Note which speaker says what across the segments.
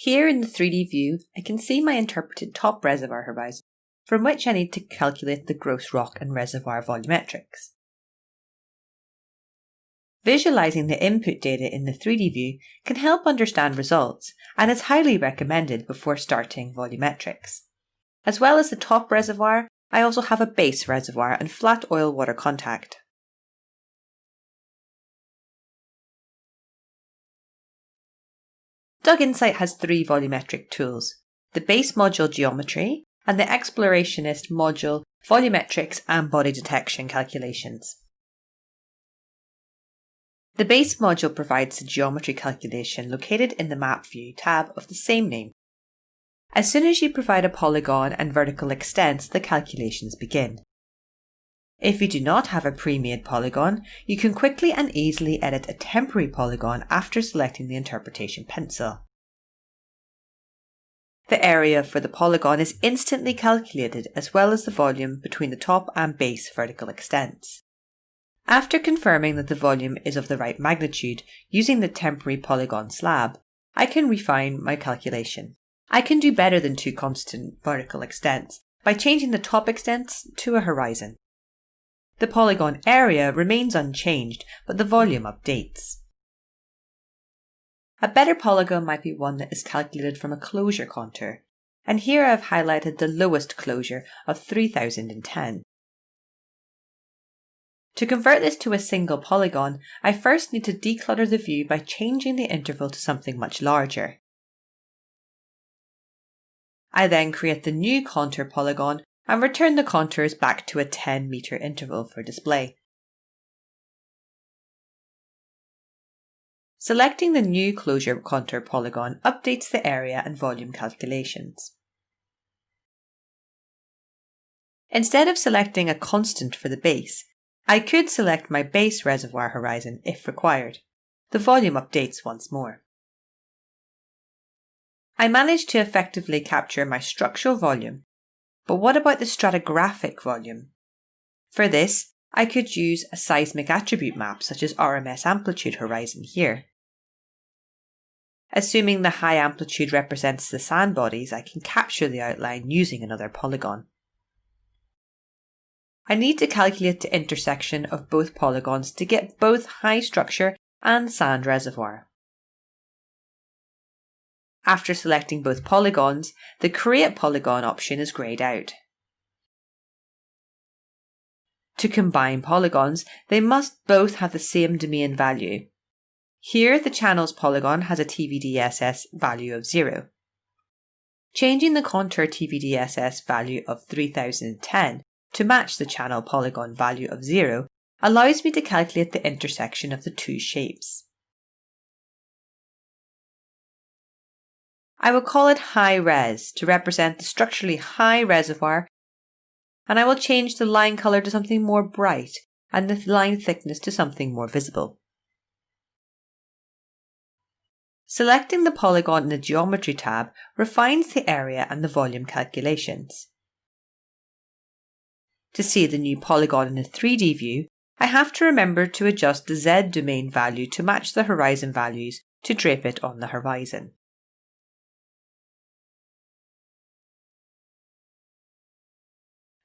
Speaker 1: Here in the 3D view, I can see my interpreted top reservoir horizon, from which I need to calculate the gross rock and reservoir volumetrics. Visualizing the input data in the 3D view can help understand results and is highly recommended before starting volumetrics. As well as the top reservoir, I also have a base reservoir and flat oil-water contact. Doug Insight has 3 volumetric tools: the base module geometry and the explorationist module volumetrics and body detection calculations. The base module provides the geometry calculation located in the Map View tab of the same name. As soon as you provide a polygon and vertical extents, the calculations begin. If you do not have a pre-made polygon, you can quickly and easily edit a temporary polygon after selecting the interpretation pencil. The area for the polygon is instantly calculated, as well as the volume between the top and base vertical extents. After confirming that the volume is of the right magnitude using the temporary polygon slab, I can refine my calculation. I can do better than 2 constant vertical extents by changing the top extents to a horizon. The polygon area remains unchanged, but the volume updates. A better polygon might be one that is calculated from a closure contour, and here I've highlighted the lowest closure of 3010. To convert this to a single polygon, I first need to declutter the view by changing the interval to something much larger. I then create the new contour polygon and return the contours back to a 10-meter interval for display. Selecting the new closure contour polygon updates the area and volume calculations. Instead of selecting a constant for the base, I could select my base reservoir horizon if required. The volume updates once more. I managed to effectively capture my structural volume, but what about the stratigraphic volume? For this, I could use a seismic attribute map such as RMS amplitude horizon here. Assuming the high amplitude represents the sand bodies, I can capture the outline using another polygon. I need to calculate the intersection of both polygons to get both high structure and sand reservoir. After selecting both polygons, the Create Polygon option is greyed out. To combine polygons, they must both have the same domain value. Here, the channel's polygon has a TVDSS value of 0. Changing the contour TVDSS value of 3010 to match the channel polygon value of 0 allows me to calculate the intersection of the two shapes. I will call it high res to represent the structurally high reservoir, and I will change the line colour to something more bright and the line thickness to something more visible. Selecting the polygon in the Geometry tab refines the area and the volume calculations. To see the new polygon in the 3D view, I have to remember to adjust the Z domain value to match the horizon values to drape it on the horizon.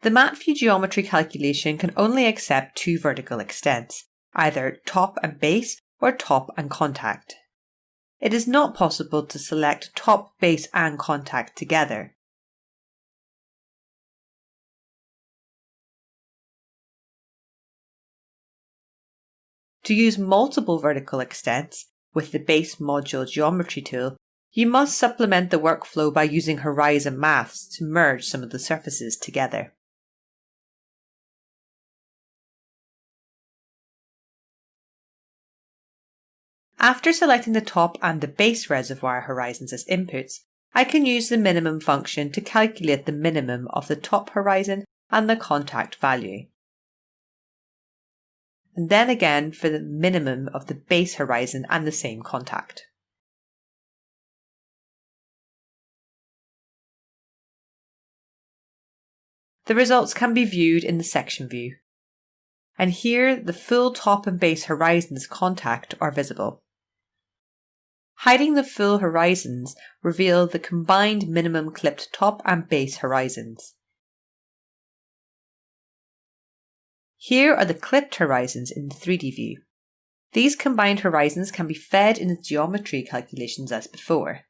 Speaker 1: The Map View geometry calculation can only accept 2 vertical extents, either top and base or top and contact. It is not possible to select top, base and contact together. To use multiple vertical extents with the base module geometry tool, you must supplement the workflow by using horizon maths to merge some of the surfaces together. After selecting the top and the base reservoir horizons as inputs, I can use the minimum function to calculate the minimum of the top horizon and the contact value. And then again for the minimum of the base horizon and the same contact. The results can be viewed in the section view. And here the full top and base horizons contact are visible. Hiding the full horizons reveal the combined minimum clipped top and base horizons. Here are the clipped horizons in the 3D view. These combined horizons can be fed into geometry calculations as before.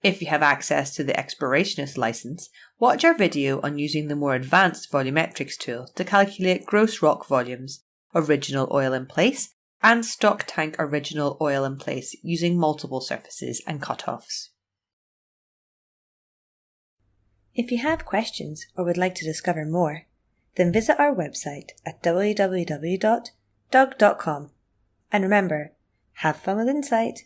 Speaker 1: If you have access to the Explorationist license, watch our video on using the more advanced Volumetrics tool to calculate gross rock volumes, original oil in place, and stock tank original oil in place using multiple surfaces and cutoffs. If you have questions or would like to discover more, then visit our website at www.doug.com. And remember, have fun with Insight!